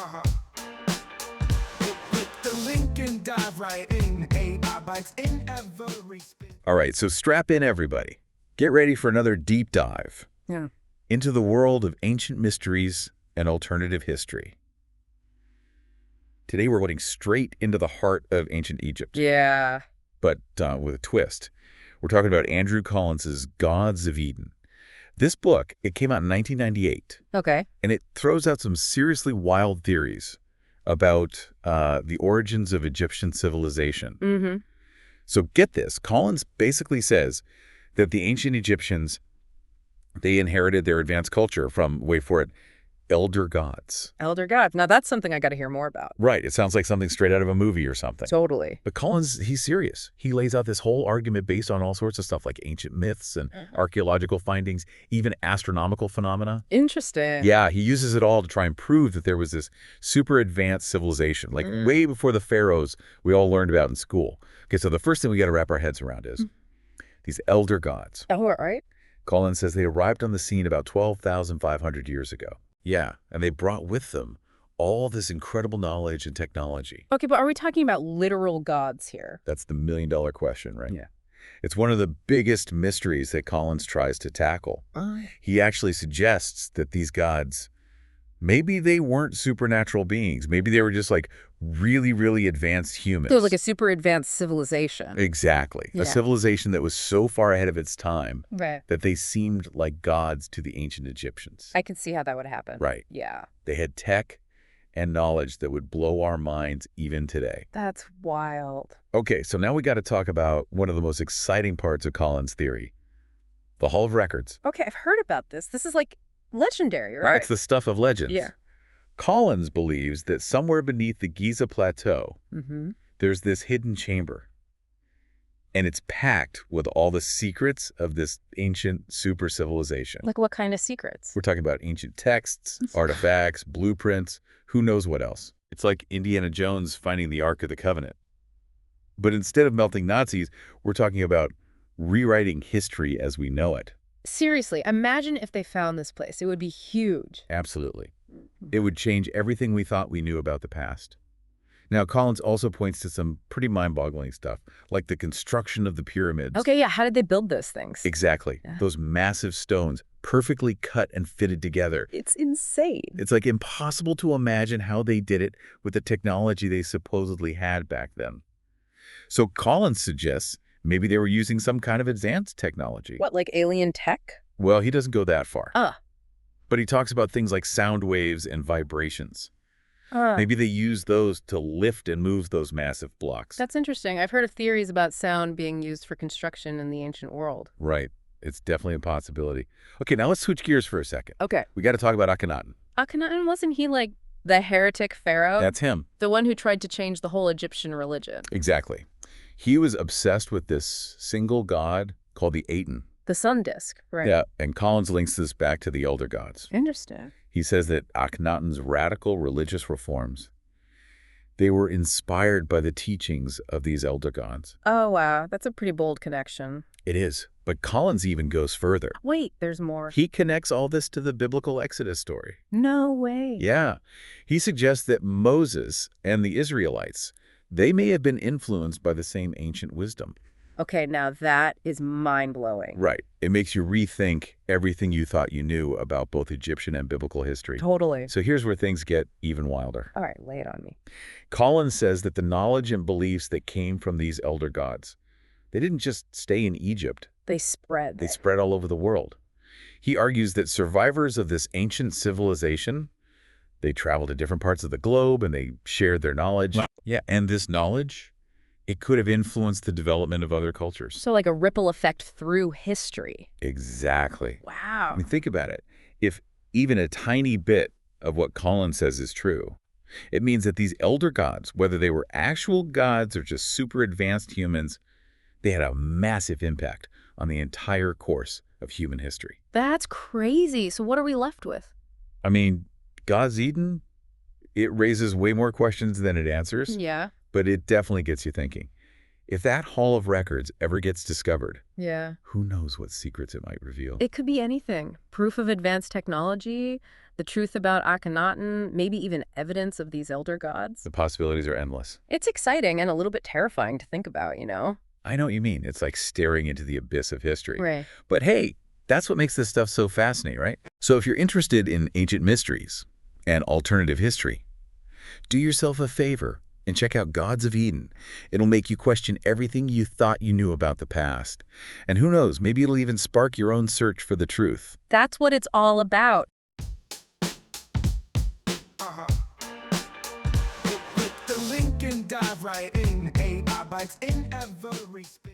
Uh-huh. Click the link and dive right in. AI bites in every spin. All right, so strap in, everybody. Get ready for another deep dive Yeah. into the world of ancient mysteries and alternative history. Today, we're going straight into the heart of ancient Egypt, Yeah. but with a twist. We're talking about Andrew Collins's Gods of Eden. This book, it came out in 1998, Okay. and it throws out some seriously wild theories about the origins of Egyptian civilization. Mm-hmm. So get this, Collins basically says that the ancient Egyptians, they inherited their advanced culture from, wait for it, elder gods. Elder gods. Now that's something I got to hear more about. Right, it sounds like something straight out of a movie or something. Totally. But Collins, he's serious. He lays out this whole argument based on all sorts of stuff like ancient myths and archaeological findings, even astronomical phenomena. Interesting. Yeah, he uses it all to try and prove that there was this super advanced civilization, like way before the pharaohs we all learned about in school. Okay, so the first thing we got to wrap our heads around is these elder gods. Oh, all right. Collins says they arrived on the scene about 12,500 years ago. Yeah, and they brought with them all this incredible knowledge and technology. Okay, but are we talking about literal gods here? That's the million-dollar question, right? Yeah. It's one of the biggest mysteries that Collins tries to tackle. He actually suggests that these gods, maybe they weren't supernatural beings. Maybe they were just like really, really advanced humans. So like a super advanced civilization. Exactly. Yeah. A civilization that was so far ahead of its time Right. that they seemed like gods to the ancient Egyptians. I can see how that would happen. Right. Yeah. They had tech and knowledge that would blow our minds even today. That's wild. Okay, so now we got to talk about one of the most exciting parts of Collins' theory, the Hall of Records. Okay, I've heard about this. This is like legendary, right? It's the stuff of legends. Yeah. Collins believes that somewhere beneath the Giza Plateau, Mm-hmm. there's this hidden chamber. And it's packed with all the secrets of this ancient super civilization. Like what kind of secrets? We're talking about ancient texts, artifacts, blueprints, who knows what else. It's like Indiana Jones finding the Ark of the Covenant. But instead of melting Nazis, we're talking about rewriting history as we know it. Seriously, imagine if they found this place. It would be huge. Absolutely. It would change everything we thought we knew about the past. Now, Collins also points to some pretty mind-boggling stuff, like the construction of the pyramids. Okay, yeah. How did they build those things? Exactly. Yeah. Those massive stones, perfectly cut and fitted together. It's insane. It's like impossible to imagine how they did it with the technology they supposedly had back then. So Collins suggests maybe they were using some kind of advanced technology. What, like alien tech? Well, he doesn't go that far. Ah. But he talks about things like sound waves and vibrations. Maybe they use those to lift and move those massive blocks. That's interesting. I've heard of theories about sound being used for construction in the ancient world. Right. It's definitely a possibility. Okay, now let's switch gears for a second. Okay. We got to talk about Akhenaten. Akhenaten, wasn't he like the heretic pharaoh? That's him. The one who tried to change the whole Egyptian religion. Exactly. He was obsessed with this single god called the Aten. The sun disk, right? Yeah, and Collins links this back to the elder gods. Interesting. He says that Akhenaten's radical religious reforms, they were inspired by the teachings of these elder gods. Oh, wow. That's a pretty bold connection. It is. But Collins even goes further. Wait, there's more. He connects all this to the biblical Exodus story. No way. Yeah. He suggests that Moses and the Israelites, they may have been influenced by the same ancient wisdom. Okay, now that is mind-blowing. Right. It makes you rethink everything you thought you knew about both Egyptian and biblical history. Totally. So here's where things get even wilder. All right, lay it on me. Collins says that the knowledge and beliefs that came from these elder gods, they didn't just stay in Egypt. They spread. They spread all over the world. He argues that survivors of this ancient civilization, they traveled to different parts of the globe and they shared their knowledge. Yeah, and this knowledge, it could have influenced the development of other cultures. So like a ripple effect through history. Exactly. Wow. I mean, think about it. If even a tiny bit of what Collins says is true, it means that these elder gods, whether they were actual gods or just super advanced humans, they had a massive impact on the entire course of human history. That's crazy. So what are we left with? I mean, God's Eden, it raises way more questions than it answers, Yeah. but it definitely gets you thinking. If that Hall of Records ever gets discovered, Yeah. who knows what secrets it might reveal? It could be anything. Proof of advanced technology, the truth about Akhenaten, maybe even evidence of these elder gods. The possibilities are endless. It's exciting and a little bit terrifying to think about, I know what you mean. It's like staring into the abyss of history. Right. But hey, that's what makes this stuff so fascinating, right? So if you're interested in ancient mysteries and alternative history, do yourself a favor and check out Gods of Eden. It'll make you question everything you thought you knew about the past. And who knows, maybe it'll even spark your own search for the truth. That's what it's all about. Click the link and dive right in. AI bites in every spin.